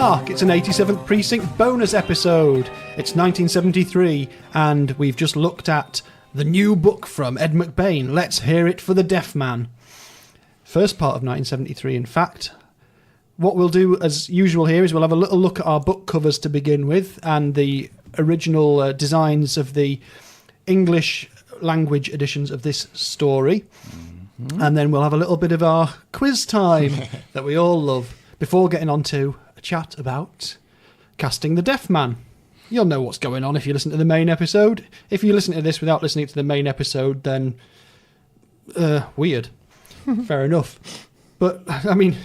Hark! It's an 87th Precinct bonus episode. It's 1973, and we've just looked at the new book from Ed McBain, Let's Hear It for the Deaf Man. First part of 1973, in fact. What we'll do, as usual here, is we'll have a little look at our book covers to begin with, and the original designs of the English language editions of this story. Mm-hmm. And then we'll have a little bit of our quiz time that we all love, before getting on to a chat about casting the deaf man. You'll know what's going on if you listen to the main episode. If you listen to this without listening to the main episode, then weird. Fair enough. But, I mean,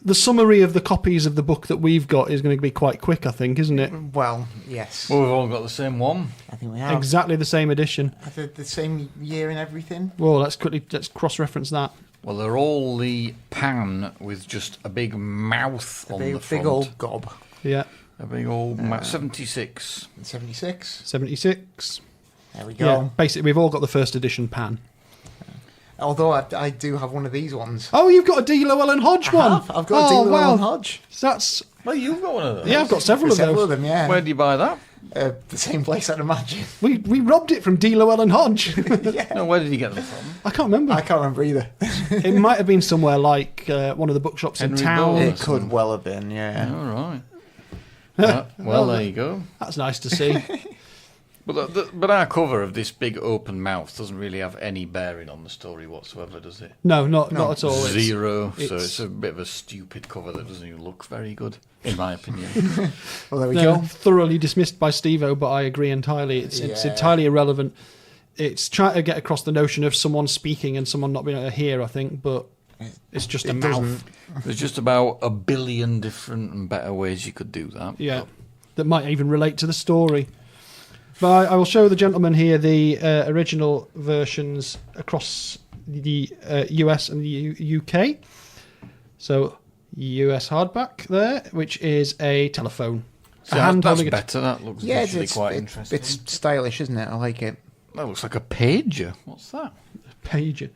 the summary of the copies of the book that we've got is going to be quite quick, I think, isn't it? Well, yes. Well, we've all got the same one. I think we have. Exactly the same edition. The same year and everything. Well, let's cross-reference that. Well, they're all the pan with just a big mouth on the front. Big old gob. Yeah. A big old mouth. 76. 76. 76. There we go. Yeah, basically, we've all got the first edition pan. Although I do have one of these ones. Oh, you've got a D. Llewellyn Hodge one. I've got a D. Llewellyn Hodge. That's... Well, you've got one of those. Yeah, I've got several of those. Of them, yeah. Where do you buy that? The same place, I'd imagine. We robbed it from D. Llewellyn Hodge. Yeah. No, where did you get them from? I can't remember. I can't remember either. It might have been somewhere like one of the bookshops Henry in town. Bull. It could well have been, yeah. All right. Well, there you go. That's nice to see. But our cover of this big open mouth doesn't really have any bearing on the story whatsoever, does it? No, not at all. Zero. So it's a bit of a stupid cover that doesn't even look very good, in my opinion. Well, there we go. Thoroughly dismissed by Steve-O, but I agree entirely. It's entirely irrelevant. It's trying to get across the notion of someone speaking and someone not being able to hear, I think, but it's just a mouth. There's just about a billion different and better ways you could do that. Yeah, that might even relate to the story. But I will show the gentleman here the original versions across the US and the UK. So, US hardback there, which is a telephone. So that's better. That looks visually quite interesting. It's stylish, isn't it? I like it. That looks like a pager. What's that? Pager.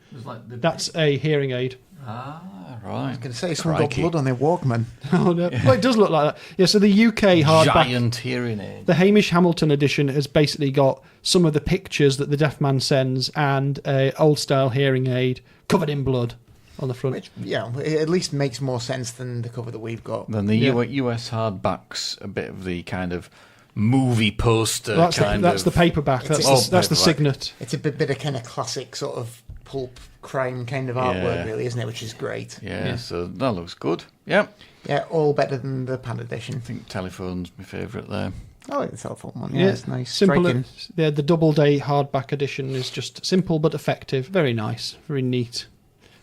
That's a hearing aid. Ah, right. I was going to say, someone got blood on their Walkman. Oh, no. Well, it does look like that. Yeah, so the UK hardback... Giant hearing aid. The Hamish Hamilton edition has basically got some of the pictures that the deaf man sends and a old-style hearing aid covered in blood on the front. Which, yeah, it at least makes more sense than the cover that we've got. Then the US hardback's a bit of the kind of movie poster That's the paperback. That's the signet. It's a bit of kind of classic sort of pulp crime kind of artwork, really, isn't it? Which is great. Yeah, so that looks good. Yeah. Yeah, all better than the pan edition. I think Telephone's my favourite there. I like the telephone one. Yeah, it's nice. Simple. Striking. Yeah, the Doubleday hardback edition is just simple but effective. Very nice. Very neat.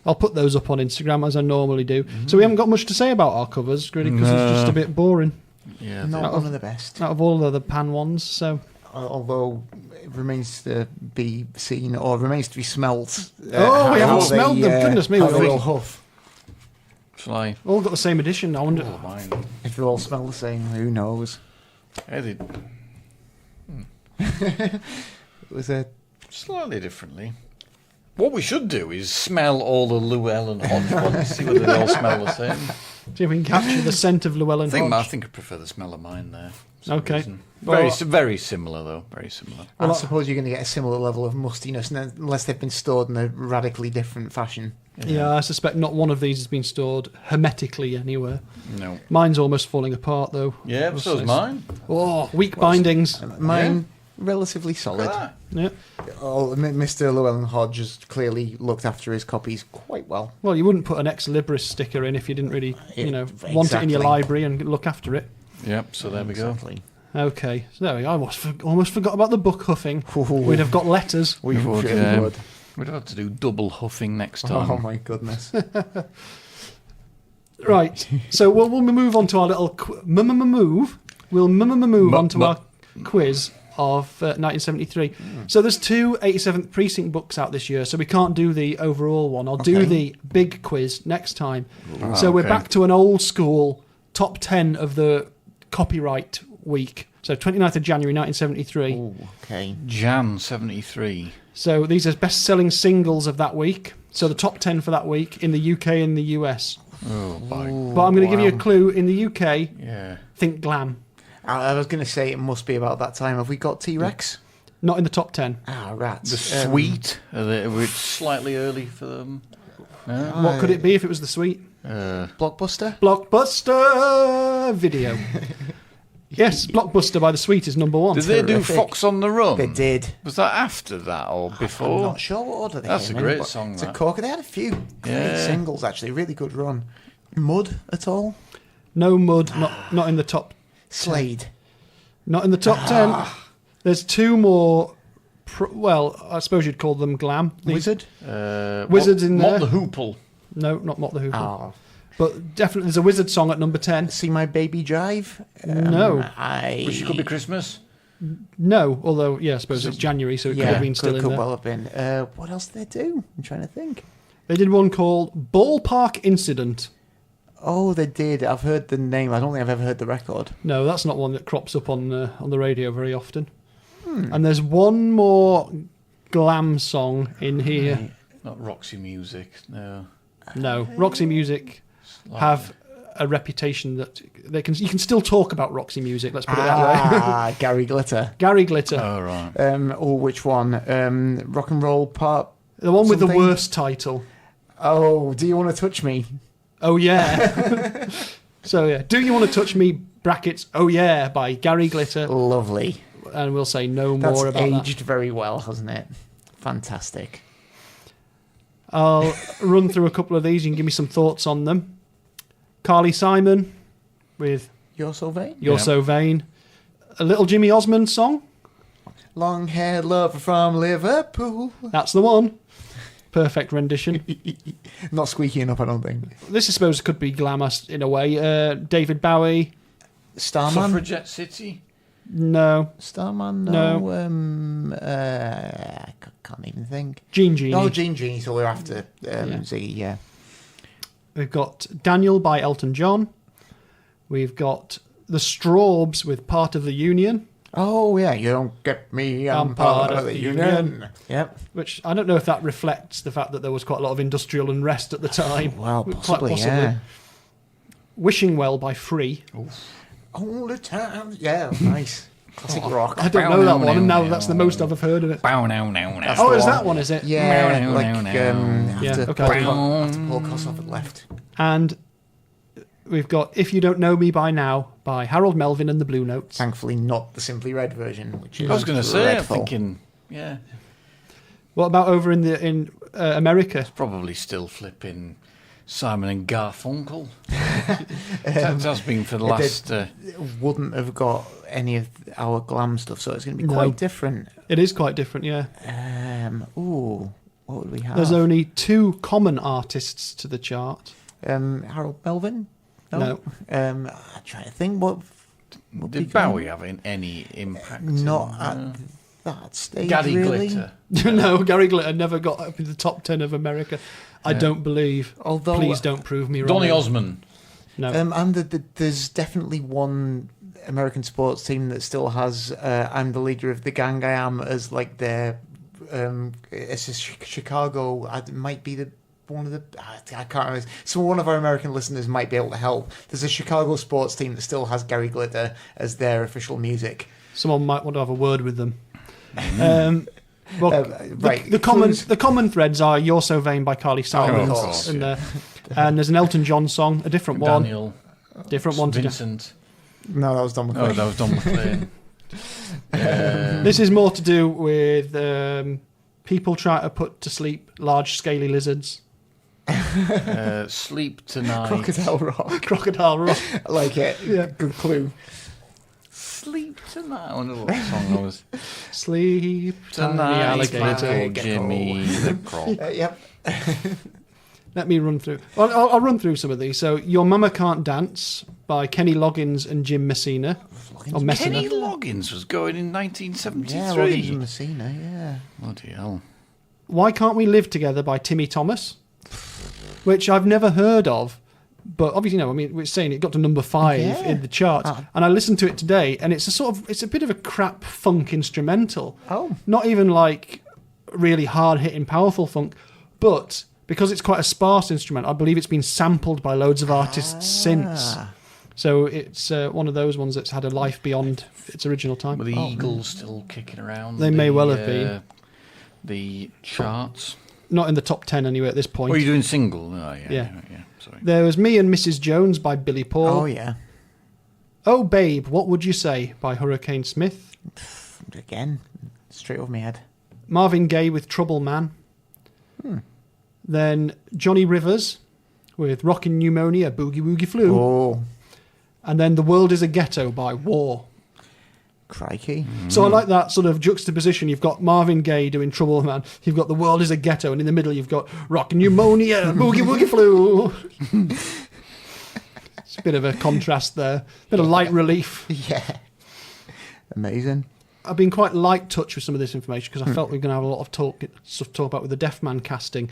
I'll put those up on Instagram as I normally do. So we haven't got much to say about our covers, really, because it's just a bit boring. Yeah, not one of the best. Out of all the other pan ones, so... Although it remains to be seen, or remains to be smelt. We haven't smelled them. Goodness me. Have a little huff. Shall I? All got the same edition. I wonder if they all smell the same. Who knows? It was a slightly differently. What we should do is smell all the Llewellyn Hodge ones, see whether they all smell the same. See if we can capture the scent of Llewellyn Hodge. I think I prefer the smell of mine there. Okay. Very similar, though. Very similar. Well, I suppose you're going to get a similar level of mustiness unless they've been stored in a radically different fashion. Yeah, I suspect not one of these has been stored hermetically anywhere. No. Mine's almost falling apart, though. Yeah, so's mine. Oh, weak bindings. Mine, relatively solid. Yeah. Oh, Mr. Llewellyn Hodge has clearly looked after his copies quite well. Well, you wouldn't put an ex libris sticker in if you didn't really, want it in your library and look after it. Yep, so there we go. Okay, so there we go. I almost forgot about the book huffing. We'd have got letters. We would. We'd have to do double huffing next time. Oh, my goodness. Right, so we'll move on to our little... We'll move on to our quiz of 1973. So there's two 87th Precinct books out this year, so we can't do the overall one. I'll do the big quiz next time. So we're back to an old school top 10 of the copyright week. So 29th of January 1973. Ooh, okay. Jan 73. So these are best-selling singles of that week. So the top 10 for that week in the UK and the US. Oh, by. But I'm going to give you a clue. In the UK, Yeah. think glam. I was going to say it must be about that time. Have we got T-Rex? Not in the top 10. Ah, rats. The Sweet. We're slightly early for them. No? What could it be if it was the Sweet? Blockbuster? Blockbuster video. Yes, Blockbuster by the Sweet is number 1. Did they do Terrific. Fox on the Run? They did. Was that after that or before? I'm not sure what order they That's came a in, great but song, It's a that. corker. They had a few great singles, actually. Really good run. Mud at all? No Mud, not in the top. Slade. Not in the top 10. There's 2 more. Well, I suppose you'd call them glam. Wizard? Wizards in there. Mott the Hoople. No, not Mott the Hoople. Oh. But definitely there's a Wizard song at number 10. See My Baby Drive? No. Wish It Could Be Christmas. No, although, yeah, I suppose it's January, so it could have been still in could there. well have been. What else did they do? I'm trying to think. They did one called Ballpark Incident. Oh, they did. I've heard the name. I don't think I've ever heard the record. No, that's not one that crops up on the radio very often. And there's one more glam song in here. Not Roxy Music, no. No, Roxy Music have a reputation that you can still talk about Roxy Music. Let's put it that way. Ah, Gary Glitter. Gary Glitter, Oh, right. Which one? Rock and Roll Part. the one with the something? worst title. Oh, Do You Want to Touch Me? Oh yeah. So yeah, Do You Want to Touch Me? Brackets. Oh yeah, by Gary Glitter, Lovely. and we'll say no That's more about that. aged very well, hasn't it? Fantastic. I'll run through a couple of these. You can give me some thoughts on them. Carly Simon with You're So Vain? You're Yeah. So Vain. A little Jimmy Osmond song. Long Haired Lover from Liverpool. That's the one. Perfect rendition. Not squeaky enough, I don't think. This, I suppose, could be glamorous in a way. David Bowie. Starman? Suffragette City. No. Starman? No. I can't even think. Gene Genie. Oh, Genie, so we're after Ziggy, yeah. We've got Daniel by Elton John. We've got The Strawbs with Part of the Union, Oh, yeah, you don't get me, I'm part of the union. Yep. which I don't know if that reflects the fact that there was quite a lot of industrial unrest at the time. Well, Quite possibly, yeah. Wishing Well by Free. All the time. Yeah, nice. Classic rock. I don't know that one, and now that's the most I've heard of it. Bow now, now, now. Oh, the is one. that one, is it? Yeah, No, like, no, no. Yeah, after okay. Paul Kossoff left. And we've got If You Don't Know Me By Now by Harold Melvin and the Blue Notes. Thankfully, not the Simply Red version, which is I was going to say, I'm dreadful. thinking, yeah, What about over in America? probably still flipping Simon and Garfunkel. That has been for the last. Wouldn't have got any of our glam stuff, so it's going to be No. quite different. It is quite different, yeah. Ooh, what would we have? There's only 2 common artists to the chart. Harold Melvin? No. I'm trying to think what would be Did Bowie have any impact? not at that stage, Gary really. Glitter. No, Gary Glitter never got up in the top 10 of America. I don't believe. Although, Please don't prove me wrong. Donny Osmond. No. and there's definitely one American sports team that still has I'm the leader of the gang I am as like their it's a Chicago. It might be one of the I can't remember. So one of our American listeners might be able to help. There's a Chicago sports team that still has Gary Glitter as their official music. Someone might want to have a word with them. Right. The common threads are "You're So Vain" by Carly Simon, of course, and there's an Elton John song, a different one, Daniel. different one. Vincent. No, that was Don Oh, McLean. that was Don McLean. This is more to do with people trying to put to sleep large scaly lizards. Sleep Tonight. Crocodile Rock. Crocodile Rock. I like it. Yeah. Good clue. Sleep Tonight. I wonder what song that was. Sleep tiny Tonight, alligator. little Gecko. Jimmy the Croc. Yep. Let me run through. I'll run through some of these. So, Your Mama Can't Dance by Kenny Loggins and Jim Messina. Or Messina. Kenny Loggins was going in 1973. Yeah, Loggins and Messina, yeah. Bloody hell. Why Can't We Live Together by Timmy Thomas, which I've never heard of, but obviously, we're saying it got to number 5 Yeah. in the charts, and I listened to it today, and it's a bit of a crap funk instrumental. Oh. Not even like really hard hitting, powerful funk, but because it's quite a sparse instrument, I believe it's been sampled by loads of artists since. So it's one of those ones that's had a life beyond its original time. Were the Eagles still kicking around? They may well have been. The charts? Not in the top 10 anyway at this point. Were you doing single? Oh, yeah. Sorry. There was Me and Mrs. Jones by Billy Paul. Oh, yeah. Oh, Babe, What Would You Say by Hurricane Smith. Again, straight over my head. Marvin Gaye with Trouble Man. Then Johnny Rivers with Rockin' Pneumonia, Boogie Woogie Flu. Oh, And then The World Is a Ghetto by War. crikey. So I like that sort of juxtaposition. You've got Marvin Gaye doing Trouble Man. You've got The World Is a Ghetto. And in the middle, you've got Rockin' Pneumonia, Boogie Woogie Flu. It's a bit of a contrast there. Bit of light relief. Yeah. Amazing. I've been quite light touch with some of this information because I felt we were going to have a lot of stuff to talk about with the Deaf Man casting.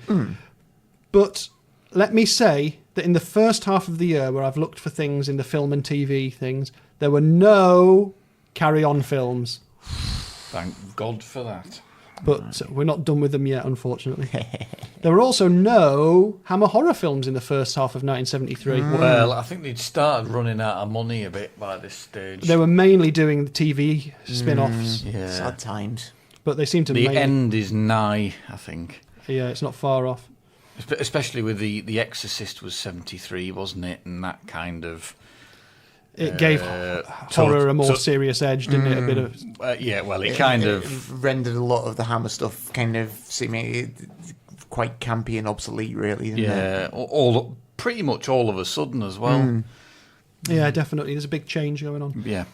But let me say that in the first half of the year, where I've looked for things in the film and TV things, there were no Carry On films. Thank God for that. But we're not done with them yet, unfortunately. There were also no Hammer horror films in the first half of 1973. Well, I think they'd started running out of money a bit by this stage. They were mainly doing the TV spin-offs, Yeah. Sad times. but they seem to The mainly... end is nigh, I think. Yeah, it's not far off. Especially with the Exorcist was 73, wasn't it? And that kind of... It gave horror a more serious edge, didn't it? A bit of... yeah, well, it kind of... rendered a lot of the Hammer stuff kind of seeming quite campy and obsolete, really. Didn't it? Yeah, pretty much all of a sudden as well. Yeah, definitely. There's a big change going on. Yeah.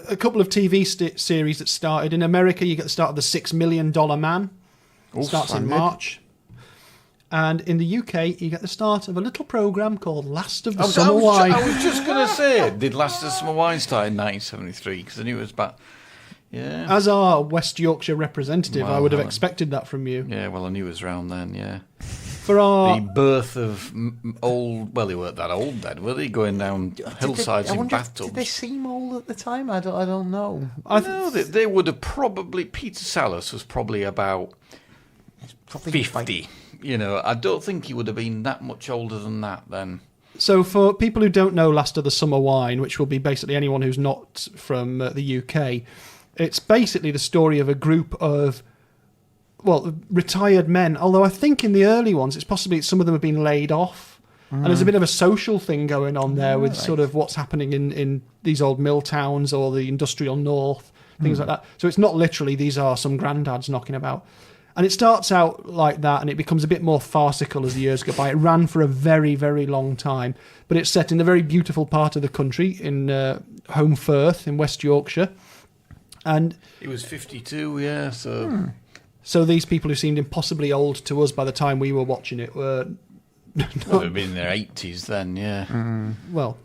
A couple of TV series that started. In America, you get the start of The $6 Million Man. Starts in splendid. March. And in the UK, you get the start of a little programme called Last of the I Summer Wine. was just going to say, did Last of the Summer Wine start in 1973? Because I knew it was back... Yeah. As our West Yorkshire representative, I Well, would have expected that from you. Yeah, well, I knew it was around then, yeah. For our... The birth of old... Well, they weren't that old then, were they? Going down hillsides in bathtubs. Did they seem old at the time? I don't know. No, they would have probably... Peter Sallis was probably about Probably 50. You know, I don't think he would have been that much older than that then. So for people who don't know Last of the Summer Wine, which will be basically anyone who's not from the UK, it's basically the story of a group of, well, retired men. Although I think in the early ones, it's possibly some of them have been laid off. And there's a bit of a social thing going on there with sort of what's happening in these old mill towns or the industrial north, things like that. So it's not literally these are some granddads knocking about. And it starts out like that, and it becomes a bit more farcical as the years go by. It ran for a very, very long time, but it's set in a very beautiful part of the country, in Home Firth in West Yorkshire. And He was 52, yeah, so... so these people who seemed impossibly old to us by the time we were watching it were... Well, they'd been in their 80s then, yeah. Well,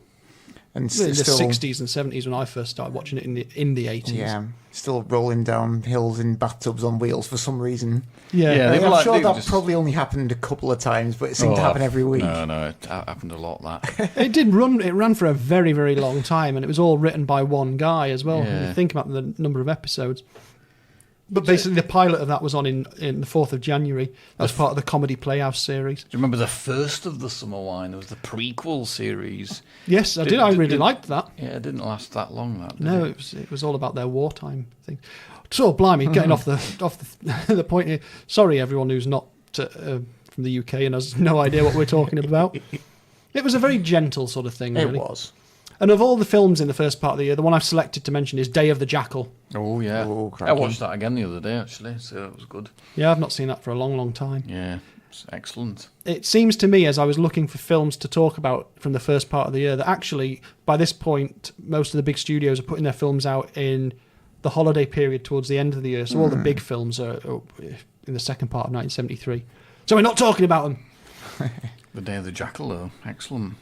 And in the still, 60s and 70s when I first started watching it in the 80s. yeah, still rolling down hills in bathtubs on wheels for some reason. Yeah. Yeah, they were I'm like- sure they were that just- probably only happened a couple of times, but it seemed to happen every week. No, it happened a lot, that. It did run. It ran for a very, very long time, and it was all written by one guy as well. When Yeah. you think about the number of episodes. But basically, the pilot of that was on in the 4th of January. That was part of the Comedy Playhouse series. Do you remember the first of the Summer Wine? There was the prequel series. Yes, I did. I really liked that. Yeah, it didn't last that long, that did No, it? it was all about their wartime thing. So, blimey, getting off the point here. Sorry, everyone who's not from the UK and has no idea what we're talking about. It was a very gentle sort of thing, It really. was. And of all the films in the first part of the year, the one I've selected to mention is Day of the Jackal. Oh, yeah. Oh, I crikey. watched that again the other day, actually, so it was good. Yeah, I've not seen that for a long, long time. Yeah, it's excellent. It seems to me, as I was looking for films to talk about from the first part of the year, that actually, by this point, most of the big studios are putting their films out in the holiday period towards the end of the year. So all the big films are in the second part of 1973. So we're not talking about them. The Day of the Jackal, though, excellent.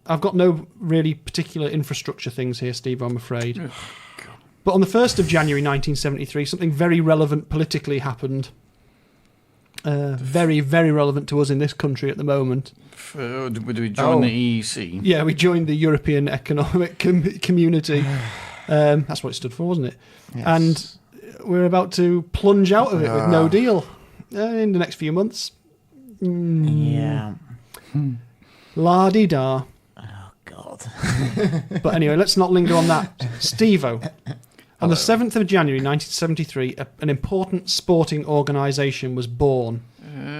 I've got no really particular infrastructure things here, Steve, I'm afraid. But on the 1st of January 1973, something very relevant politically happened. Very, very relevant to us in this country at the moment. Did we join the EEC? Yeah, we joined the European Economic Community. That's what it stood for, wasn't it? Yes. And we're about to plunge out of it with no deal in the next few months. Yeah. La-di-da. Oh, God. But anyway, let's not linger on that. Steve-O. On the 7th of January 1973, an important sporting organisation was born,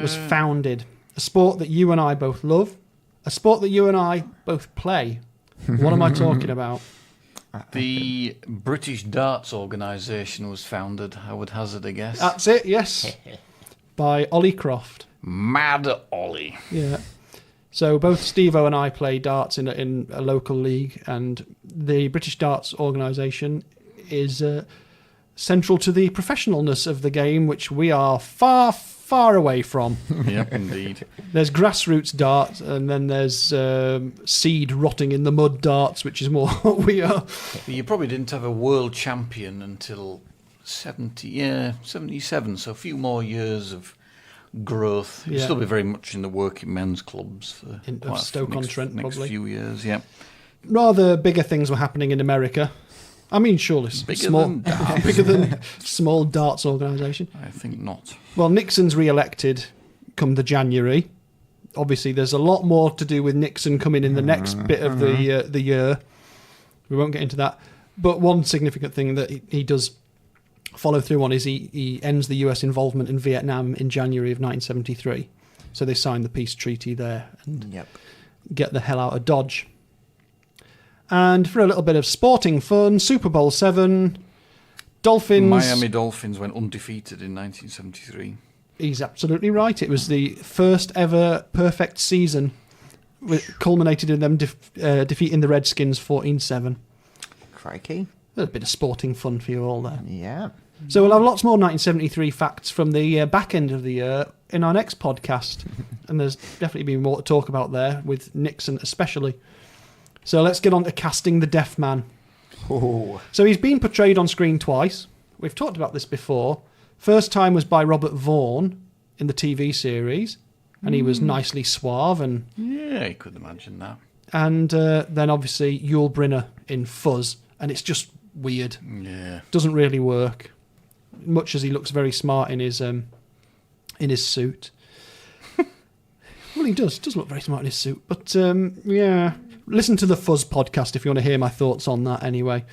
was founded. A sport that you and I both love. A sport that you and I both play. What am I talking about? The British Darts Organisation was founded, I would hazard a guess. That's it, yes. By Ollie Croft. Mad Ollie. Yeah. So both Steve-O and I play darts in a local league, and the British Darts Organisation is central to the professionalness of the game, which we are far, far away from. Yep, indeed. There's grassroots darts, and then there's seed rotting in the mud darts, which is more what we are. You probably didn't have a world champion until 77, so a few more years of growth. You'll still be very much in the working men's clubs for Stoke-on-Trent, next probably. few years, yeah. Rather bigger things were happening in America. I mean, surely bigger than small darts organisation. I think not. Well, Nixon's re-elected come the January. Obviously, there's a lot more to do with Nixon coming in the next bit of the year. We won't get into that. But one significant thing that he does follow through on is he ends the US involvement in Vietnam in January of 1973. So they signed the peace treaty there and get the hell out of Dodge. And for a little bit of sporting fun, Super Bowl 7, Dolphins... Miami Dolphins went undefeated in 1973. He's absolutely right. It was the first ever perfect season, culminated in them defeating the Redskins 14-7. Crikey. A bit of sporting fun for you all there. Yeah. So we'll have lots more 1973 facts from the back end of the year in our next podcast. And there's definitely been more to talk about there, with Nixon especially. So let's get on to casting the Deaf Man. Oh. So he's been portrayed on screen twice. We've talked about this before. First time was by Robert Vaughn in the TV series, and he was nicely suave. And yeah, I could imagine that. And then obviously Yul Brynner in Fuzz, and it's just weird. Yeah. Doesn't really work, much as he looks very smart in his suit. Well, he does look very smart in his suit. But yeah, listen to the Fuzz podcast if you want to hear my thoughts on that anyway.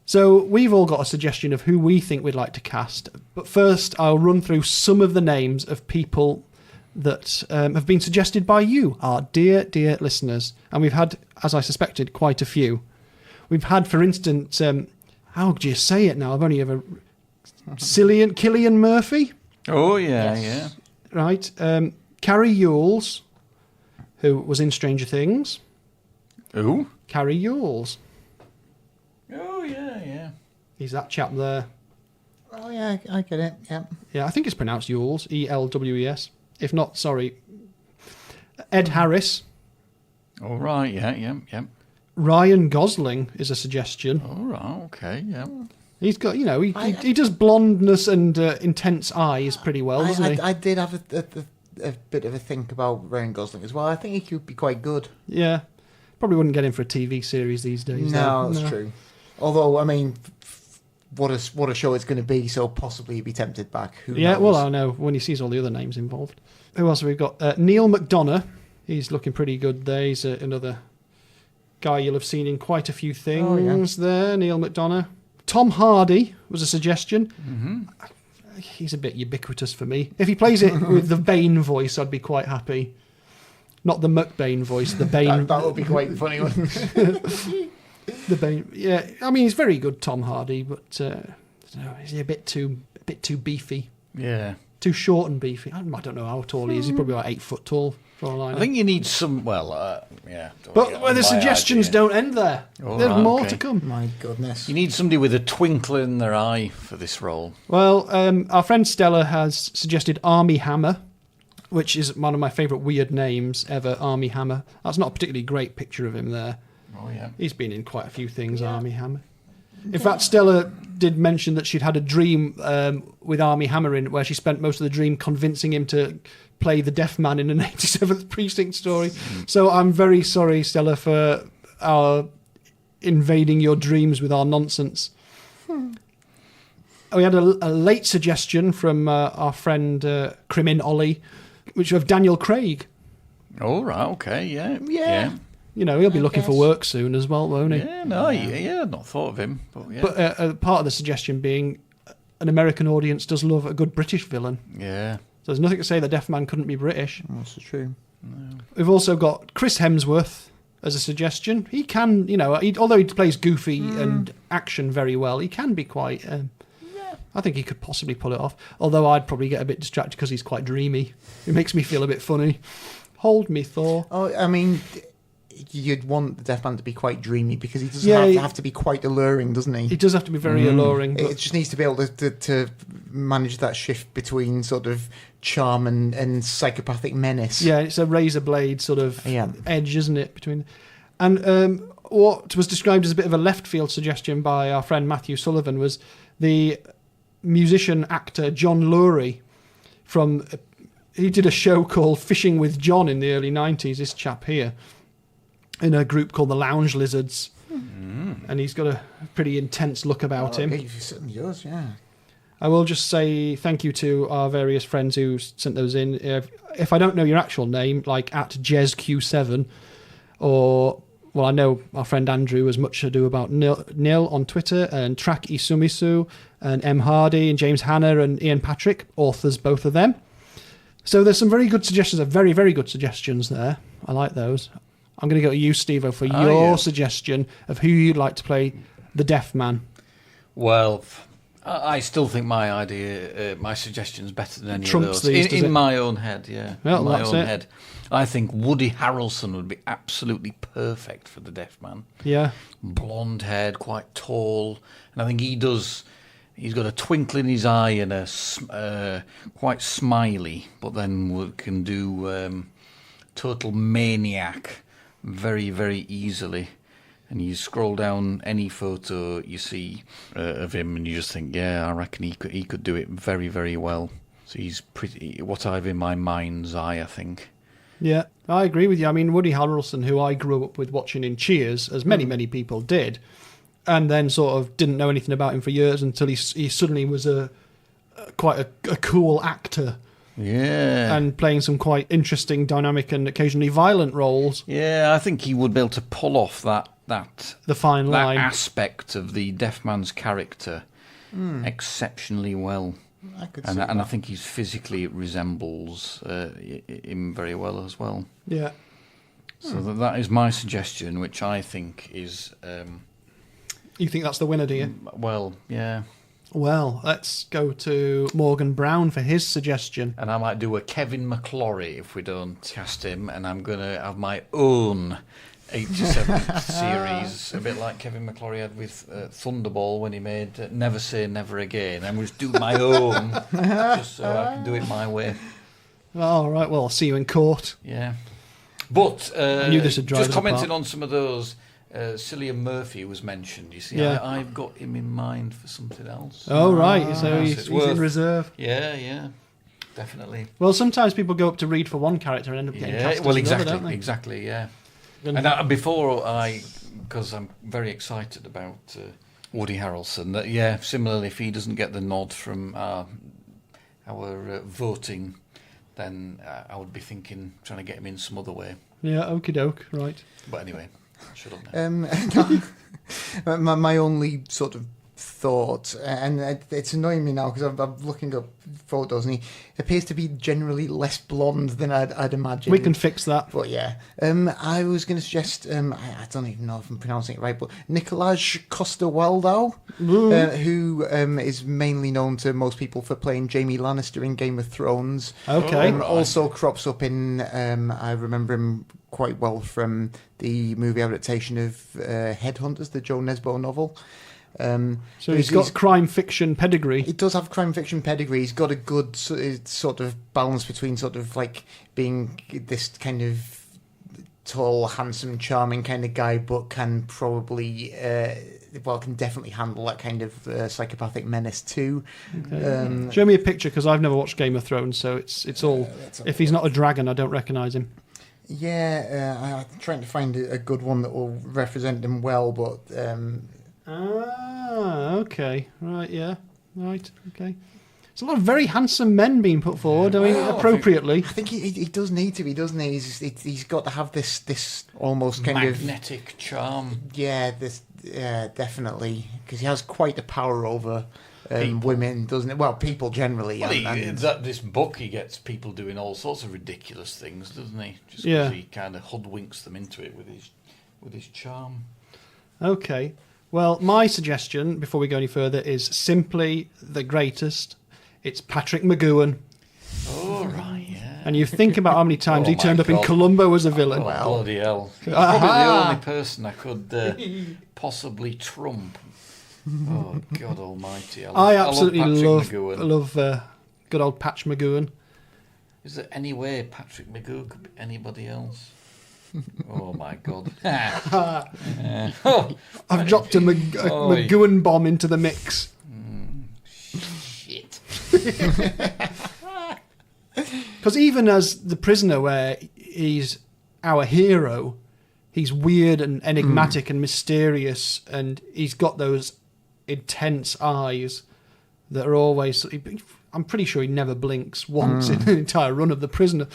So we've all got a suggestion of who we think we'd like to cast. But first, I'll run through some of the names of people that have been suggested by you, our dear, dear listeners. And we've had, as I suspected, quite a few. We've had, for instance, how do you say it now? I've only ever... Cillian Murphy. Oh, yeah, Yes. yeah. Right. Cary Elwes, who was in Stranger Things. Who? Cary Elwes. Oh, yeah, yeah. He's that chap there. Oh, yeah, I get it. Yeah. Yeah, I think it's pronounced Elwes. Elwes. If not, sorry. Ed Harris. All right, yeah, yeah, yeah. Ryan Gosling is a suggestion. All right, okay, yeah. He's got, you know, he does blondness and intense eyes pretty well, doesn't he? I did have a bit of a think about Ryan Gosling as well. I think he could be quite good. Yeah. Probably wouldn't get him for a TV series these days. No, though. that's true. Although, I mean, what a show it's going to be, so possibly he'd be tempted back. Who knows? Well, I know, when he sees all the other names involved. Who else have we got? Neil McDonough. He's looking pretty good there. He's another guy you'll have seen in quite a few things there, Neil McDonough. Tom Hardy was a suggestion. Mm-hmm. He's a bit ubiquitous for me. If he plays it with the Bane voice, I'd be quite happy. Not the McBain voice, the Bane. that would be quite funny, wouldn't it? The Bane. Yeah, I mean, he's very good, Tom Hardy, but I don't know, is he a bit too beefy? Yeah. Too short and beefy. I don't know how tall he is. He's probably about 8 foot tall, for all I know. I think you need some, yeah. But the suggestions don't end there. All There's right, more okay. to come. My goodness. You need somebody with a twinkle in their eye for this role. Well, our friend Stella has suggested Armie Hammer, which is one of my favourite weird names ever, Armie Hammer. That's not a particularly great picture of him there. Oh, yeah. He's been in quite a few things, Armie Hammer. In fact, Stella did mention that she'd had a dream with Armie Hammer in, where she spent most of the dream convincing him to play the deaf man in an 87th Precinct story. So I'm very sorry, Stella, for our invading your dreams with our nonsense. We had a late suggestion from our friend Crimin Ollie, which of Daniel Craig. Oh, right, okay, yeah. Yeah. You know, he'll be looking for guess. work soon as well, won't he? Yeah, no, yeah, not thought of him. But yeah. But part of the suggestion being an American audience does love a good British villain. Yeah. So there's nothing to say the Deaf Man couldn't be British. That's true. We've also got Chris Hemsworth as a suggestion. He can, you know, although he plays goofy and action very well, he can be quite... I think he could possibly pull it off. Although I'd probably get a bit distracted because he's quite dreamy. It makes me feel a bit funny. Hold me, Thor. Oh, I mean, you'd want the Deaf Man to be quite dreamy because he does have to be quite alluring, doesn't he? He does have to be very alluring. But It just needs to be able to manage that shift between sort of charm and psychopathic menace. yeah, it's a razor blade sort of Yeah. edge, isn't it? And what was described as a bit of a left field suggestion by our friend Matthew Sullivan was the musician actor John Lurie from... He did a show called Fishing with John in the early 90s, this chap here, in a group called the Lounge Lizards. And he's got a pretty intense look about him. He certainly does, yeah. I will just say thank you to our various friends who sent those in. If I don't know your actual name, like at JezQ7, or... Well, I know our friend Andrew has much ado about Nil on Twitter, and Track Isumisu, and M. Hardy, and James Hanna, and Ian Patrick, authors, both of them. So there's some very good suggestions, very, very good suggestions there. I like those. I'm going to go to you, Steve-O, for your suggestion of who you'd like to play the Deaf Man. Well, I still think my idea, my suggestion's better than any Trumps of those. these, does it? In my own head, yeah. Well, in my that's own it. head. I think Woody Harrelson would be absolutely perfect for the Deaf Man. Yeah. Blonde haired, quite tall, and I think he's got a twinkle in his eye and quite smiley, but then can do total maniac very, very easily. And you scroll down any photo you see of him, and you just think, yeah, I reckon he could do it very, very well. So he's pretty what I've in my mind's eye, I think. Yeah, I agree with you. I mean, Woody Harrelson, who I grew up with watching in Cheers, as many, many people did, and then sort of didn't know anything about him for years until he suddenly was quite a cool actor. Yeah. And playing some quite interesting, dynamic, and occasionally violent roles. Yeah, I think he would be able to pull off that The fine line. aspect of the Deaf Man's character exceptionally well. I could And see I think he physically resembles him very well as well. Yeah. So that is my suggestion, which I think is... You think that's the winner, do you? well, yeah. Well, let's go to Morgan Brown for his suggestion. And I might do a Kevin McClory if we don't cast him, and I'm going to have my own 87 series, a bit like Kevin McClory had with Thunderball when he made Never Say Never Again. I'm just do my own, just so I can do it my way. All right, well, I'll see you in court. Yeah. But I knew this would drive just us commenting apart. on some of those, Cillian Murphy was mentioned. You see, Yeah. I've got him in mind for something else. Oh, right, so Yes, he's it's in worth- reserve. Yeah, definitely. Well, sometimes people go up to read for one character and end up getting cast as well, another, don't they? exactly, yeah. And- And because I'm very excited about Woody Harrelson, that similarly, if he doesn't get the nod from our voting, then I would be trying to get him in some other way. Yeah, okie doke, right. But anyway, shut up now. my only sort of thought, and it's annoying me now because I'm looking up photos, and he appears to be generally less blonde than I'd imagine. We can fix that. But yeah, I was going to suggest, I don't even know if I'm pronouncing it right, but Nicolaj Coster-Waldau, who is mainly known to most people for playing Jaime Lannister in Game of Thrones. Okay. Right. Also crops up in, I remember him quite well from the movie adaptation of Headhunters, the Joe Nesbo novel. So he's got crime fiction pedigree. He does have crime fiction pedigree. He's got a good sort of balance between sort of like being this kind of tall, handsome, charming kind of guy, but can probably, can definitely handle that kind of psychopathic menace too. Okay. Show me a picture, because I've never watched Game of Thrones, so it's all... If he's not a dragon, I don't recognise him. Yeah, I'm trying to find a good one that will represent him well, but... Okay. Right, yeah. Right, okay. It's a lot of very handsome men being put forward. I mean, appropriately. I think he does need to be, doesn't he? He's got to have this almost kind magnetic charm. Yeah, definitely, because he has quite a power over women, doesn't it? Well, people generally. Well, this book, he gets people doing all sorts of ridiculous things, doesn't he? Just because he kind of hoodwinks them into it with his charm. Okay. Well, my suggestion, before we go any further, is simply the greatest. It's Patrick McGoohan. Oh, right, yeah. And you think about how many times he turned up in God. Columbo as a villain. Oh, bloody hell. He's probably the only person I could possibly trump. Oh, God almighty. I absolutely love McGoohan. Good old Patch McGoohan. Is there any way Patrick McGoohan could be anybody else? Oh, my God. I've dropped a McGoohan bomb into the mix. Shit. Because even as the prisoner, where he's our hero, he's weird and enigmatic and mysterious, and he's got those intense eyes that are always... I'm pretty sure he never blinks once in the entire run of The Prisoner.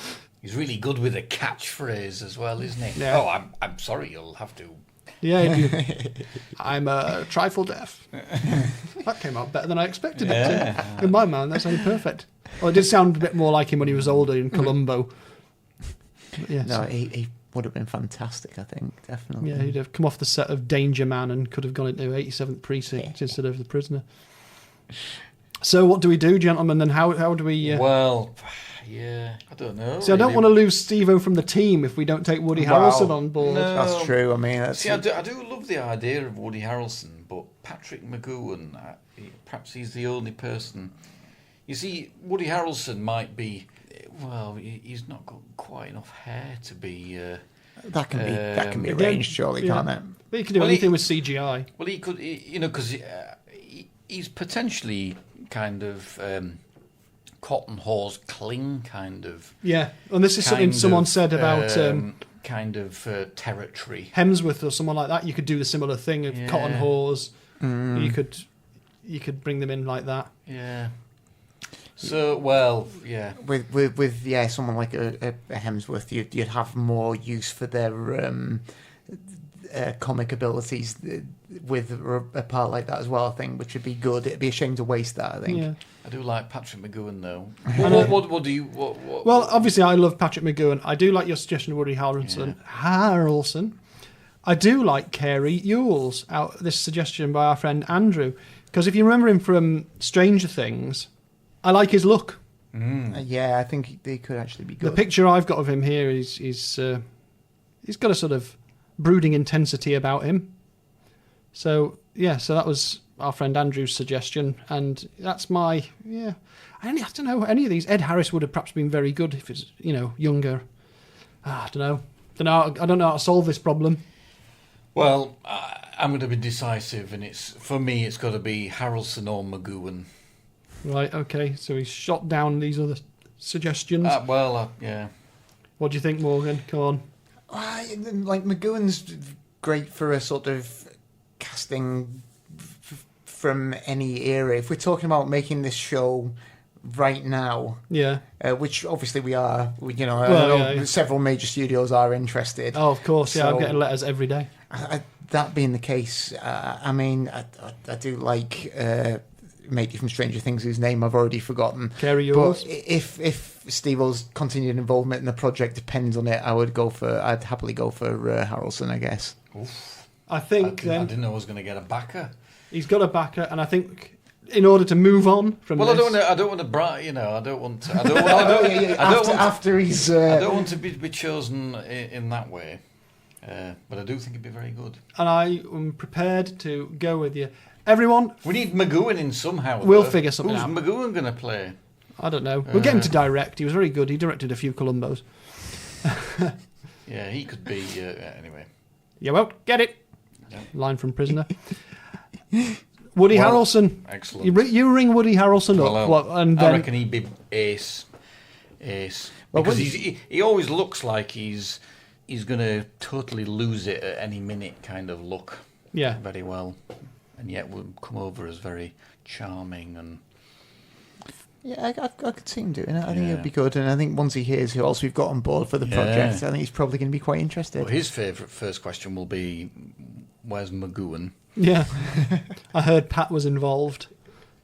He's really good with a catchphrase as well, isn't he? Yeah. Oh, I'm sorry, you'll have to... Yeah, I'm a trifle deaf. That came out better than I expected it to. In my mind, that sounded perfect. Well, it did sound a bit more like him when he was older in Columbo. But yes. No, he would have been fantastic, I think, definitely. Yeah, he'd have come off the set of Danger Man and could have gone into 87th Precinct instead of The Prisoner. So what do we do, gentlemen? And how do we... Well... Yeah, I don't know. See, I don't want to lose Steve-O from the team if we don't take Woody Harrelson on board. No. That's true. I mean, I do love the idea of Woody Harrelson, but Patrick McGoohan, perhaps he's the only person. You see, Woody Harrelson might be, well, he's not got quite enough hair to be. That can be arranged, surely, can't it? But he can do anything with CGI. Well, he could, because he's potentially kind of. Cotton Hawes Kling kind of. Yeah, and this is something someone said about kind of territory. Hemsworth or someone like that. You could do the similar thing of Cotton Hawes. You could bring them in like that. Yeah. So with someone like a Hemsworth, you'd have more use for their comic abilities with a part like that as well, I think, which would be good. It'd be a shame to waste that, I think. Yeah. I do like Patrick McGoohan, though. What do you... Well, obviously, I love Patrick McGoohan. I do like your suggestion of Woody Harrelson. I do like Cary Elwes, this suggestion by our friend Andrew, because if you remember him from Stranger Things, I like his look. Yeah, I think they could actually be good. The picture I've got of him here is he's got a sort of brooding intensity about him. So that was our friend Andrew's suggestion, and that's my I don't know, any of these. Ed Harris would have perhaps been very good if it's younger. I don't know how to solve this problem. Well, I'm going to be decisive, and for me it's got to be Harrelson or McGoohan. Right, okay, so he's shot down these other suggestions. Yeah. What do you think, Morgan? Come on. Like McGoohan's great for a sort of casting from any era. If we're talking about making this show right now, which obviously we are, I know several major studios are interested. Oh, of course, so, I'm getting letters every day. That being the case, I do like matey from Stranger Things, whose name I've already forgotten. Cary Elwes. But if Steve-O's continued involvement in the project depends on it, I'd happily go for Harrelson, I guess. Oof. I think I didn't know I was going to get a backer. He's got a backer, and I think in order to move on from this... I don't want to after he's... I don't want to be chosen in that way, but I do think it'd be very good. And I am prepared to go with you. Everyone... We need McGoohan in somehow. We'll figure something out. Who's McGoohan going to play? I don't know. We'll get him to direct. He was very good. He directed a few Columbos. Yeah, he could be... anyway. You won't get it. No. Line from Prisoner. Woody Harrelson. Excellent. You ring Woody Harrelson up. And then... I reckon he'd be ace. Well, because he always looks like he's going to totally lose it at any minute kind of look. Yeah. Very well. And yet will come over as very charming and Yeah, I could see him doing it. I think it'd be good, and I think once he hears who else we've got on board for the project, I think he's probably going to be quite interested. Well, his favourite first question will be, "Where's McGowan?" Yeah. I heard Pat was involved.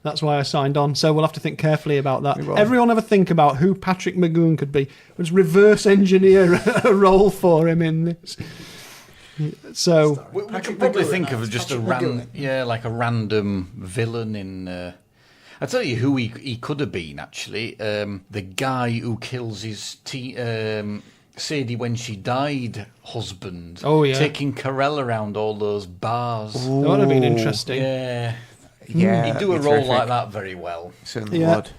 That's why I signed on. So we'll have to think carefully about that. Everyone ever think about who Patrick McGowan could be? Let's reverse engineer a role for him in this. So we could probably think of just a random villain in. I'll tell you who he could have been, actually. The guy who kills his Sadie when she died husband. Oh, yeah. Taking Carella around all those bars. That would have been interesting. Yeah. Yeah, He'd do a role like that very well. Certainly would.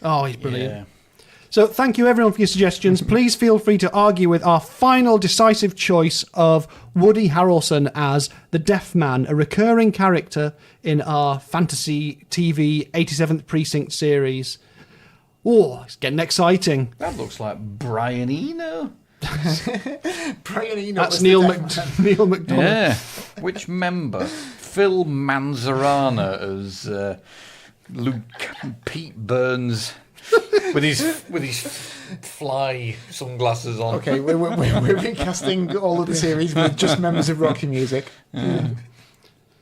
Oh, he's brilliant. Yeah. So thank you everyone for your suggestions. Please feel free to argue with our final decisive choice of Woody Harrelson as the Deaf Man, a recurring character in our fantasy TV 87th Precinct series. Oh, it's getting exciting. That looks like Brian Eno. Brian Eno. That's Neil McDonough. Yeah. Which member? Phil Manzarana as Pete Burns with his fly sunglasses on. Okay, we're recasting all of the series with just members of Rocky Music.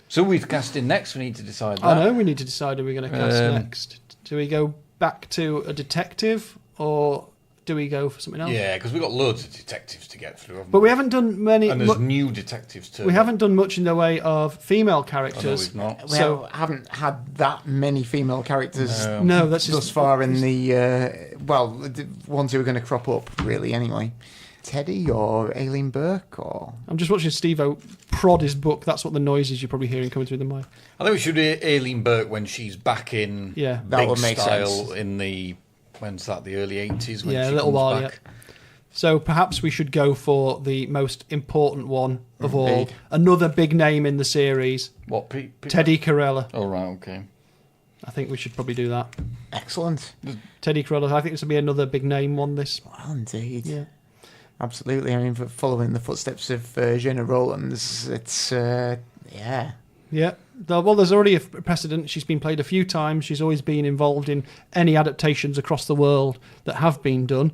So we're casting next. We need to decide that. I know we need to decide who we're going to cast next. Do we go back to a detective or do we go for something else? Yeah, because we've got loads of detectives to get through. But we haven't done many. And there's new detectives too. We haven't done much in the way of female I know characters. we've not. We haven't had that many female characters No, that's just thus far in the the ones who are going to crop up, really. Anyway, Teddy or Aileen Burke or I'm just watching Steve-O prod his book. That's what the noise is you're probably hearing coming through the mic. I think we should do Aileen Burke when she's back in Yeah. That big would make style sense. in the when's that, the early 80s when Yeah, she a little comes while, back. So perhaps we should go for the most important one of all. Indeed. Another big name in the series, What Teddy Carella. Oh right, okay. I think we should probably do that. excellent. Teddy Carella. I think this will be another big name one. This. Well, indeed. Yeah. Absolutely. I mean, for following the footsteps of Jenna Rowlands, it's yeah. Yeah. Well, there's already a precedent. She's been played a few times. She's always been involved in any adaptations across the world that have been done.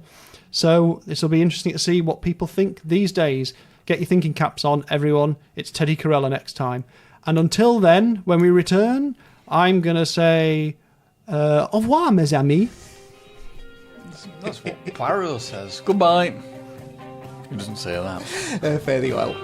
So this will be interesting to see what people think these days. Get your thinking caps on, everyone. It's Teddy Carella next time. And until then, when we return, I'm going to say au revoir, mes amis. That's what Poirot says. Goodbye. He doesn't say that. Fairly well.